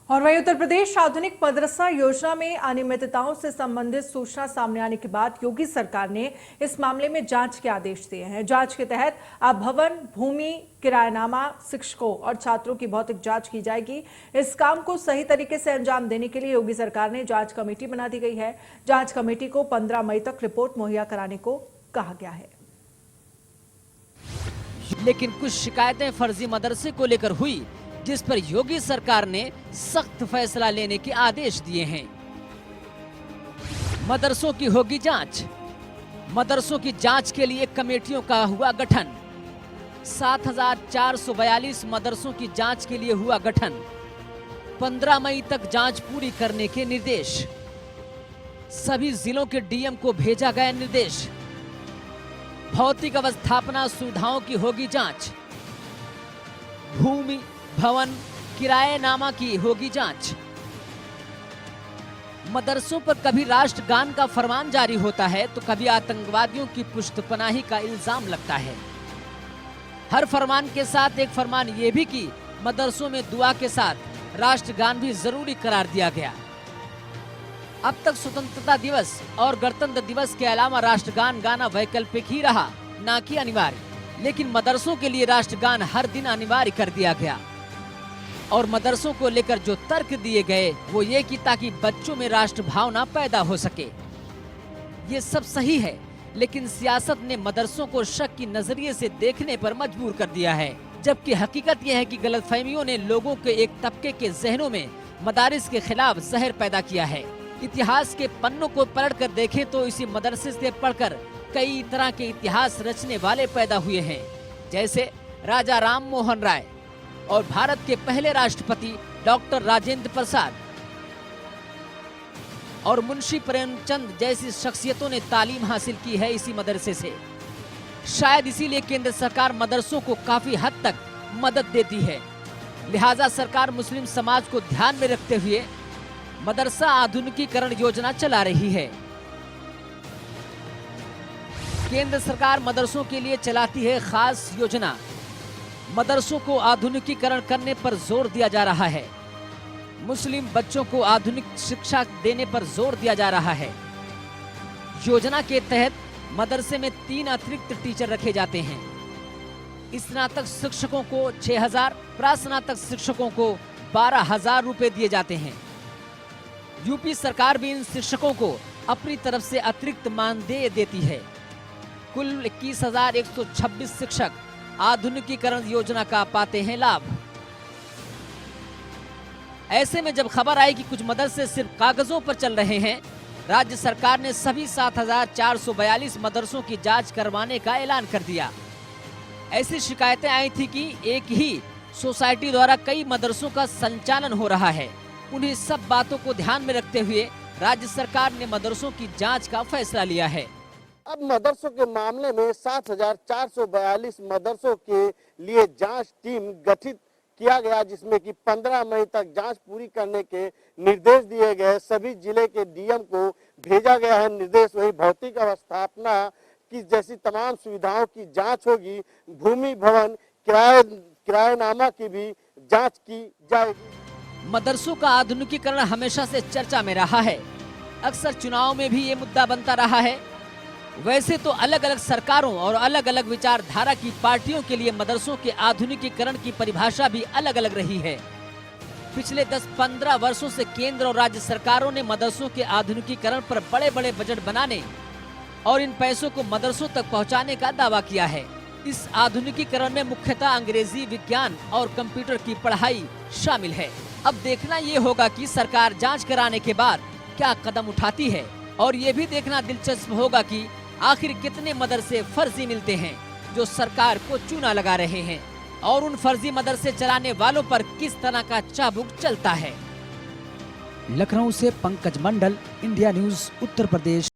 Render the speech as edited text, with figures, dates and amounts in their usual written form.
और वहीं उत्तर प्रदेश आधुनिक मदरसा योजना में अनियमितताओं से संबंधित सूचना सामने आने के बाद योगी सरकार ने इस मामले में जांच के आदेश दिए हैं। जांच के तहत अब भवन, भूमि, किरायनामा, शिक्षकों और छात्रों की भौतिक जांच की जाएगी। इस काम को सही तरीके से अंजाम देने के लिए योगी सरकार ने जांच कमेटी बना दी गई है। जांच कमेटी को 15 मई तक रिपोर्ट मुहैया कराने को कहा गया है। लेकिन कुछ शिकायतें फर्जी मदरसे को लेकर हुई, जिस पर योगी सरकार ने सख्त फैसला लेने के आदेश दिए हैं। मदरसों की होगी जांच। मदरसों की जांच के लिए कमेटियों का हुआ गठन। 7,442 मदरसों की जांच के लिए हुआ गठन। 15 मई तक जांच पूरी करने के निर्देश। सभी जिलों के डीएम को भेजा गया निर्देश। भौतिक अवस्थापना सुविधाओं की होगी जांच। भूमि, भवन, किराएनामा की होगी जांच। मदरसों पर कभी राष्ट्रगान का फरमान जारी होता है तो कभी आतंकवादियों की पुष्टपनाही का इल्जाम लगता है। हर फरमान के साथ एक फरमान ये भी कि मदरसों में दुआ के साथ राष्ट्रगान भी जरूरी करार दिया गया। अब तक स्वतंत्रता दिवस और गणतंत्र दिवस के अलावा राष्ट्रगान गाना वैकल्पिक ही रहा, ना कि अनिवार्य। लेकिन मदरसों के लिए राष्ट्रगान हर दिन अनिवार्य कर दिया गया। और मदरसों को लेकर जो तर्क दिए गए वो ये कि ताकि बच्चों में राष्ट्र भावना पैदा हो सके। ये सब सही है, लेकिन सियासत ने मदरसों को शक की नजरिए से देखने पर मजबूर कर दिया है, जबकि हकीकत यह है कि गलतफहमियों ने लोगों के एक तबके के जहनों में मदारिस के खिलाफ जहर पैदा किया है। इतिहास के पन्नों को पलट कर देखें तो इसी मदरसे से पढ़कर कई तरह के इतिहास रचने वाले पैदा हुए हैं, जैसे राजा राम मोहन राय और भारत के पहले राष्ट्रपति डॉक्टर राजेंद्र प्रसाद और मुंशी प्रेमचंद जैसी शख्सियतों ने तालीम हासिल की है इसी मदरसे से। शायद इसीलिए केंद्र सरकार मदरसों को काफी हद तक मदद देती है। लिहाजा सरकार मुस्लिम समाज को ध्यान में रखते हुए मदरसा आधुनिकीकरण योजना चला रही है। केंद्र सरकार मदरसों के लिए चलाती है खास योजना। मदरसों को आधुनिकीकरण करने पर जोर दिया जा रहा है। मुस्लिम बच्चों को आधुनिक शिक्षा देने पर जोर दिया जा रहा है। योजना के तहत मदरसे में 3 अतिरिक्त टीचर रखे जाते हैं। स्नातक शिक्षकों को 6,000, प्रास्नातक शिक्षकों को 12,000 रुपए दिए जाते हैं। यूपी सरकार भी इन शिक्षकों को अपनी तरफ से अतिरिक्त मानदेय देती है। कुल 21,126 शिक्षक आधुनिकीकरण योजना का पाते हैं लाभ। ऐसे में जब खबर आई कि कुछ मदरसे सिर्फ कागजों पर चल रहे हैं, राज्य सरकार ने सभी 7,442 मदरसों की जांच करवाने का ऐलान कर दिया। ऐसी शिकायतें आई थी कि एक ही सोसाइटी द्वारा कई मदरसों का संचालन हो रहा है। उन्हीं सब बातों को ध्यान में रखते हुए राज्य सरकार ने मदरसों की जांच का फैसला लिया है। अब मदरसों के मामले में 7,442 मदरसों के लिए जांच टीम गठित किया गया, जिसमें कि 15 मई तक जांच पूरी करने के निर्देश दिए गए। सभी जिले के डीएम को भेजा गया है निर्देश। वही भौतिक अवस्थापना की जैसी तमाम सुविधाओं की जांच होगी। भूमि, भवन, किराएनामा की भी जांच की जाएगी। मदरसों का आधुनिकीकरण हमेशा से चर्चा में रहा है। अक्सर चुनाव में भी ये मुद्दा बनता रहा है। वैसे तो अलग अलग सरकारों और अलग अलग विचारधारा की पार्टियों के लिए मदरसों के आधुनिकीकरण की परिभाषा भी अलग अलग रही है। पिछले 10-15 वर्षों से केंद्र और राज्य सरकारों ने मदरसों के आधुनिकीकरण पर बड़े बड़े बजट बनाने और इन पैसों को मदरसों तक पहुंचाने का दावा किया है। इस आधुनिकीकरण में मुख्यतः अंग्रेजी, विज्ञान और कंप्यूटर की पढ़ाई शामिल है। अब देखना ये होगा कि सरकार जांच कराने के बाद क्या कदम उठाती है, और ये भी देखना दिलचस्प होगा कि आखिर कितने मदरसे फर्जी मिलते हैं जो सरकार को चूना लगा रहे हैं, और उन फर्जी मदरसे चलाने वालों पर किस तरह का चाबुक चलता है। लखनऊ से पंकज मंडल, इंडिया न्यूज, उत्तर प्रदेश।